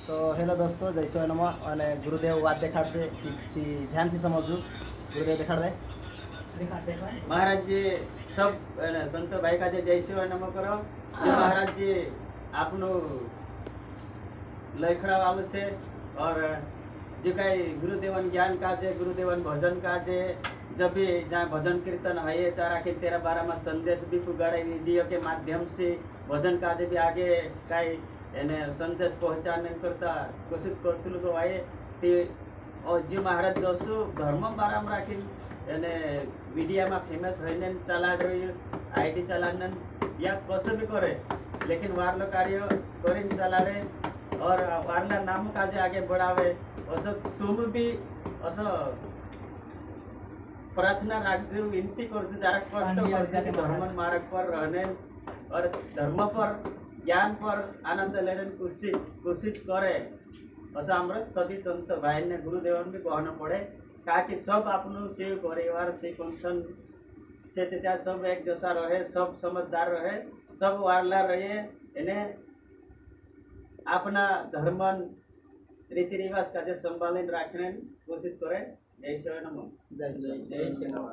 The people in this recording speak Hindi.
तो हेलो दोस्तों, जय शिव नमः। અને ગુરુદેવ વાત દેખાડશે કે ધ્યાનથી સમજવું। ગુરુદેવ દેખાડ દે। महाराज जी सब संत भाई का जय शिव नमः करो। जो महाराज जी आपनो लखड़ा वाले से और जो कई गुरुदेवन ज्ञान का जे गुरुदेवन भजन का जे जब भी जहाँ भजन कीर्तन है चारा के तेरा बारह में संदेश भी पुगाड़े वीडियो के माध्यम से भजन का जे भी आगे कई એને સંદેશ પહોંચાડને કરતા કોશિશ કરતું લોકો આયે તે જે મહારાજ દોસ્તો ધર્મ બારામાં રાખી અને મીડિયામાં ફેમસ રહીને ચલાડ રહ્યું આઈટી ચલાડને या कसं भी करे लेकिन वारलं कार्य करीन चलाडे और वारला नाम काजे आगे बढ़ावे। असं तुम भी असं प्रार्थना राखજો विनती करજો जरा कष्ट करજો धर्म मार्ग पर रहने और धर्म पर ज्ञान पर आनंद लेने कोशिश करे। असं आमर सभी संत भाई ने गुरुदेवन भी कहना पड़े ताकि सब आपनु सेव परिवार से फंक्शन से त्या सब एक जैसा रहे, सब समझदार रहे, सब वारला रहे, इन्हें अपना धर्म रीति रिवाज का संभाली रखने कोशिश करे। जय श्री नमः। જય શ્રી जय श्री नमः।